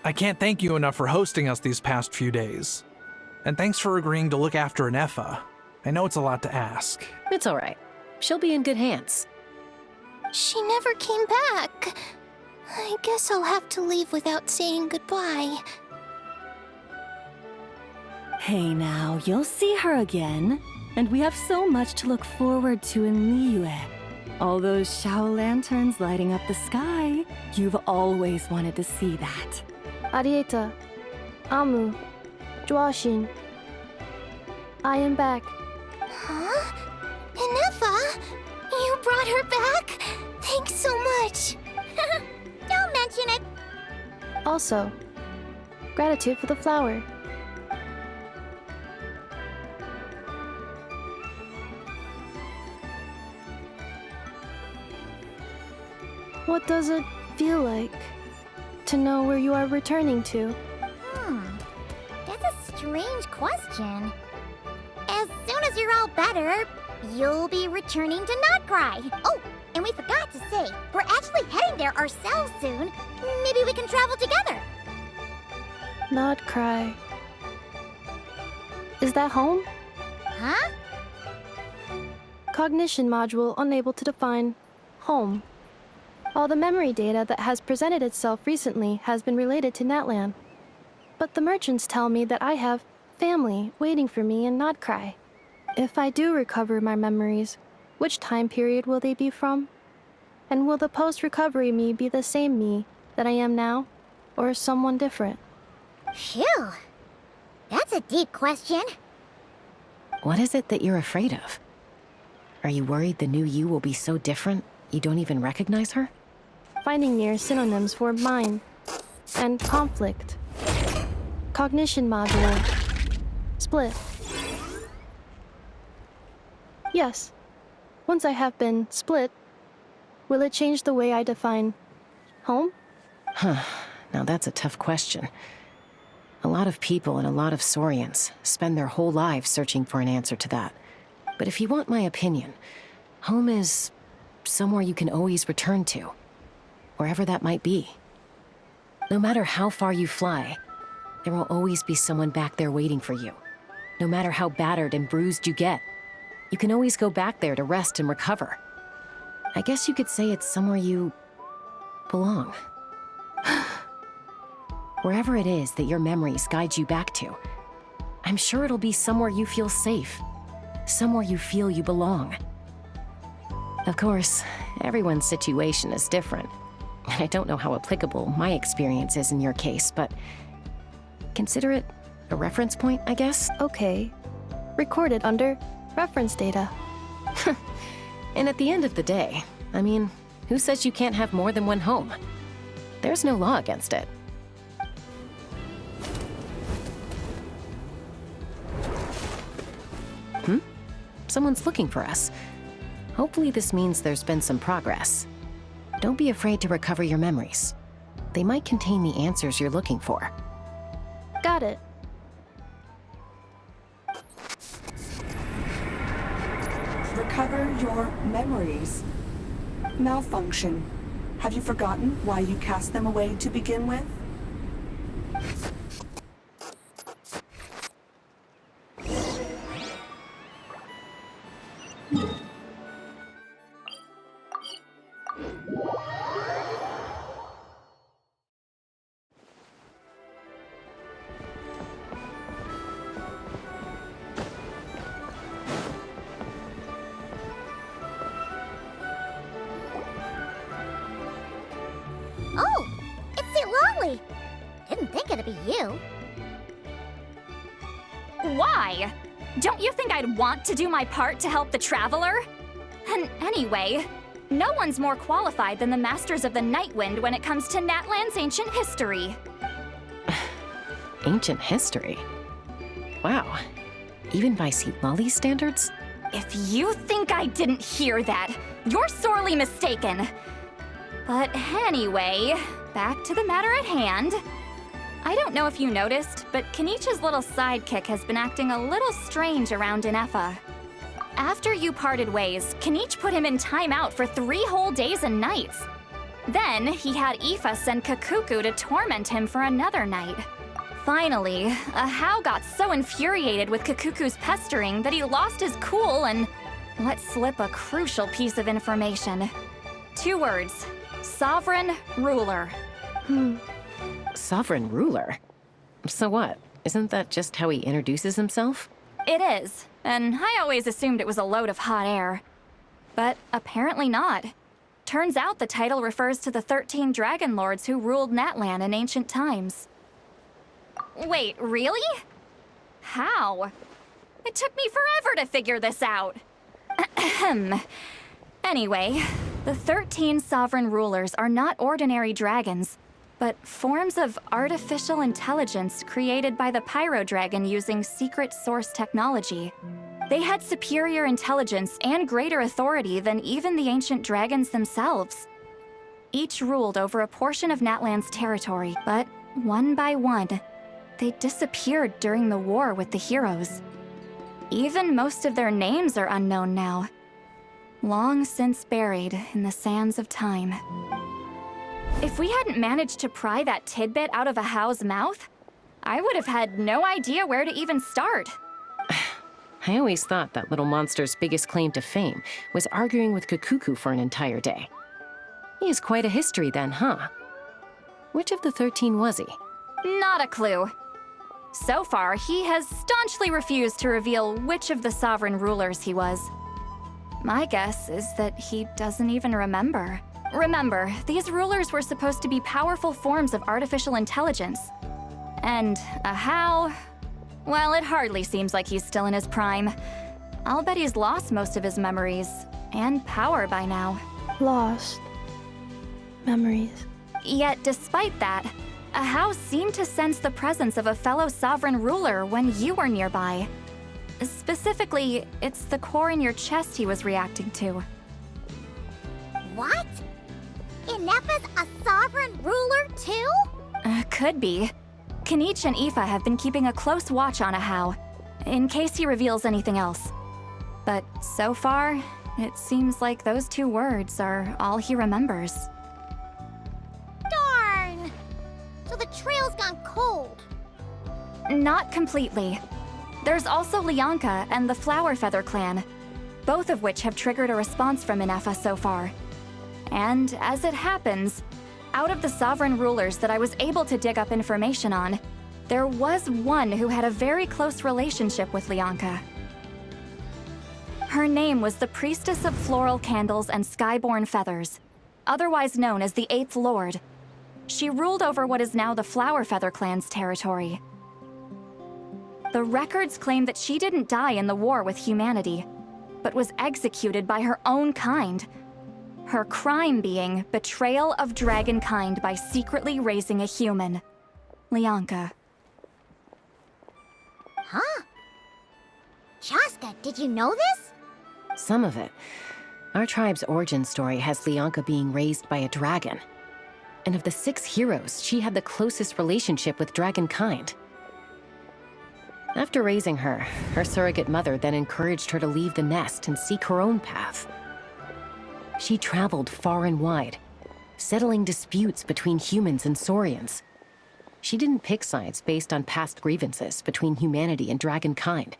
I can't thank you enough for hosting us these past few days. And thanks for agreeing to look after Nefa. I know it's a lot to ask. It's all right. She'll be in good hands. She never came back. I guess I'll have to leave without saying goodbye. Hey now, you'll see her again. And we have so much to look forward to in Liyue. All those Shao lanterns lighting up the sky. You've always wanted to see that. Arieta, Amu, Joashin. I am back. Huh? Nefa? You brought her back? Thanks so much. Don't mention it. Also, gratitude for the flower. What does it feel like to know where you are returning to? That's a strange question. As soon as you're all better, you'll be returning to Notcry. Oh, and we forgot to say, we're actually heading there ourselves soon. Maybe we can travel together. Not cry. Is that home? Huh? Cognition module unable to define home. All the memory data that has presented itself recently has been related to Natlan. But the merchants tell me that I have family waiting for me in Notcry. If I do recover my memories, which time period will they be from? And will the post-recovery me be the same me that I am now, or someone different? Phew. That's a deep question. What is it that you're afraid of? Are you worried the new you will be so different you don't even recognize her? Finding near synonyms for mind and conflict. Cognition module. Split. Yes. Once I have been split, will it change the way I define home? Now that's a tough question. A lot of people and a lot of Saurians spend their whole lives searching for an answer to that. But if you want my opinion, home is somewhere you can always return to, wherever that might be. No matter how far you fly, there will always be someone back there waiting for you. No matter how battered and bruised you get, you can always go back there to rest and recover. I guess you could say it's somewhere you belong. Wherever it is that your memories guide you back to, I'm sure it'll be somewhere you feel safe, somewhere you feel you belong. Of course, everyone's situation is different, and I don't know how applicable my experience is in your case, but consider it a reference point, I guess? Okay. Recorded under reference data. And at the end of the day, I mean, who says you can't have more than one home? There's no law against it. Someone's looking for us. Hopefully this means there's been some progress. Don't be afraid to recover your memories. They might contain the answers you're looking for. Got it. Recover your memories. Malfunction. Have you forgotten why you cast them away to begin with? Oh, it's St. Lolly. Didn't think it'd be you. Why? Don't you think I'd want to do my part to help the Traveler? And anyway, no one's more qualified than the Masters of the Nightwind when it comes to Natlan's ancient history. Ancient history? Wow. Even by St. Lolly's standards? If you think I didn't hear that, you're sorely mistaken. But anyway, back to the matter at hand. I don't know if you noticed, but Kenichi's little sidekick has been acting a little strange around Inefa. After you parted ways, Kenichi put him in timeout for 3 whole days and nights. Then he had Aoife send Kakuku to torment him for another night. Finally, Ahau got so infuriated with Kakuku's pestering that he lost his cool and let slip a crucial piece of information. 2 words: sovereign ruler. Sovereign ruler? So what? Isn't that just how he introduces himself? It is, and I always assumed it was a load of hot air. But apparently not. Turns out the title refers to the 13 dragon lords who ruled Natlan in ancient times. Wait, really? How? It took me forever to figure this out. Ahem. Anyway, the 13 sovereign rulers are not ordinary dragons, but forms of artificial intelligence created by the Pyro Dragon using secret source technology. They had superior intelligence and greater authority than even the ancient dragons themselves. Each ruled over a portion of Natlan's territory, but one by one, they disappeared during the war with the heroes. Even most of their names are unknown now, long since buried in the sands of time. If we hadn't managed to pry that tidbit out of Ahau's mouth, I would have had no idea where to even start. I always thought that little monster's biggest claim to fame was arguing with Kakuku for an entire day. He has quite a history then, huh? Which of the 13 was he? Not a clue. So far, he has staunchly refused to reveal which of the sovereign rulers he was. My guess is that he doesn't even remember. Remember, these rulers were supposed to be powerful forms of artificial intelligence. And Ahau, well, it hardly seems like he's still in his prime. I'll bet he's lost most of his memories and power by now. Lost. Memories. Yet, despite that, Ahau seemed to sense the presence of a fellow sovereign ruler when you were nearby. Specifically, it's the core in your chest he was reacting to. What? Ineppa's a sovereign ruler too? Could be. Kanich and Aoife have been keeping a close watch on Ahau, in case he reveals anything else. But so far, it seems like those 2 words are all he remembers. Darn! So the trail's gone cold. Not completely. There's also Lianka and the Flower Feather clan, both of which have triggered a response from Ineppa so far. And as it happens, out of the sovereign rulers that I was able to dig up information on, there was one who had a very close relationship with Lianka. Her name was the Priestess of Floral Candles and Skyborn Feathers, otherwise known as the 8th Lord. She ruled over what is now the Flower Feather clan's territory. The records claim that she didn't die in the war with humanity, but was executed by her own kind. Her crime being betrayal of dragonkind by secretly raising a human. Lianka. Huh? Chaska, did you know this? Some of it. Our tribe's origin story has Lianka being raised by a dragon. And of the 6 heroes, she had the closest relationship with dragonkind. After raising her, her surrogate mother then encouraged her to leave the nest and seek her own path. She traveled far and wide, settling disputes between humans and Saurians. She didn't pick sides based on past grievances between humanity and dragonkind.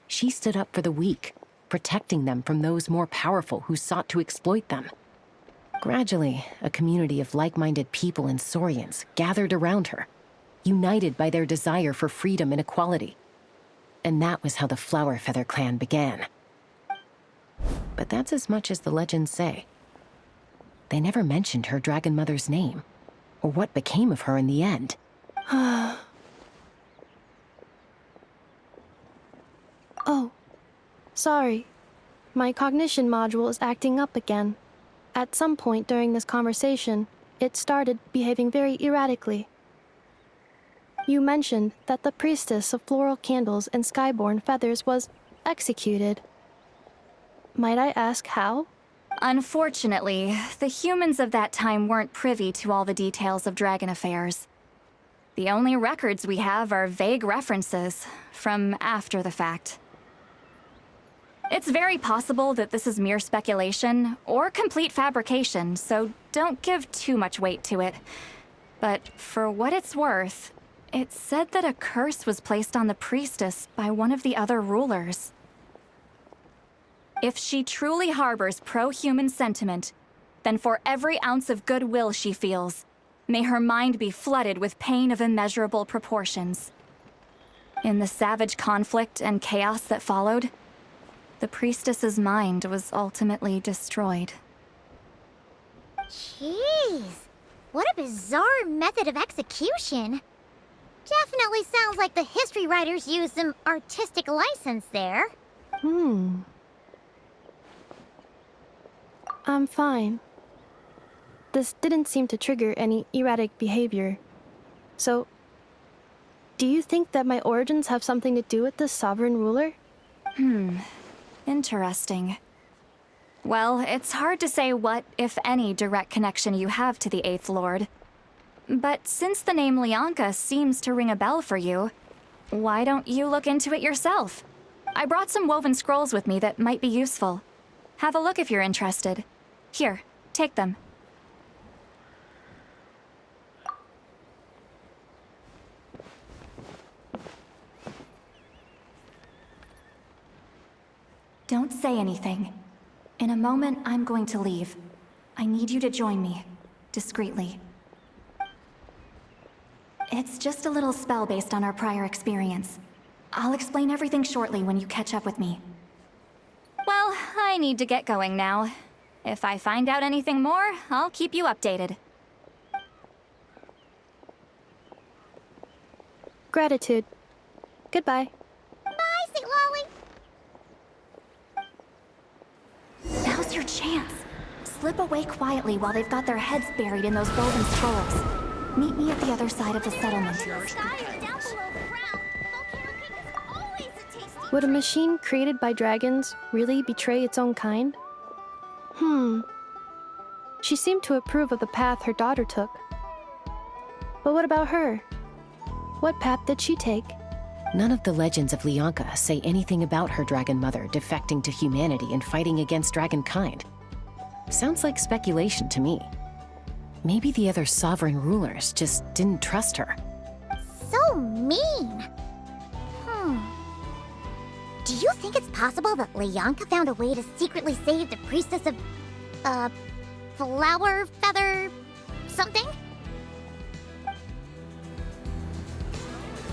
She stood up for the weak, protecting them from those more powerful who sought to exploit them. Gradually, a community of like-minded people and Saurians gathered around her, united by their desire for freedom and equality. And that was how the Flower Feather clan began. But that's as much as the legends say. They never mentioned her dragon mother's name, or what became of her in the end. Oh, sorry. My cognition module is acting up again. At some point during this conversation, it started behaving very erratically. You mentioned that the Priestess of Floral Candles and Skyborn Feathers was executed. Might I ask how? Unfortunately, the humans of that time weren't privy to all the details of dragon affairs. The only records we have are vague references from after the fact. It's very possible that this is mere speculation or complete fabrication, so don't give too much weight to it. But for what it's worth, it said that a curse was placed on the priestess by one of the other rulers. If she truly harbors pro-human sentiment, then for every ounce of goodwill she feels, may her mind be flooded with pain of immeasurable proportions. In the savage conflict and chaos that followed, the priestess's mind was ultimately destroyed. Jeez, what a bizarre method of execution. Definitely sounds like the history writers used some artistic license there. I'm fine. This didn't seem to trigger any erratic behavior. So, do you think that my origins have something to do with this sovereign ruler? Interesting. Well, it's hard to say what, if any, direct connection you have to the Eighth Lord. But since the name Lianka seems to ring a bell for you, why don't you look into it yourself? I brought some woven scrolls with me that might be useful. Have a look if you're interested. Here, take them. Don't say anything. In a moment, I'm going to leave. I need you to join me, discreetly. It's just a little spell based on our prior experience. I'll explain everything shortly when you catch up with me. Well, I need to get going now. If I find out anything more, I'll keep you updated. Gratitude. Goodbye. Bye, St. Lolly. Now's your chance. Slip away quietly while they've got their heads buried in those woven scrolls. Meet me at the other side of the settlement. Would a machine created by dragons really betray its own kind? She seemed to approve of the path her daughter took. But what about her? What path did she take? None of the legends of Lianka say anything about her dragon mother defecting to humanity and fighting against dragonkind. Sounds like speculation to me. Maybe the other sovereign rulers just didn't trust her. So mean. Do you think it's possible that Lianka found a way to secretly save the priestess of, flower feather something?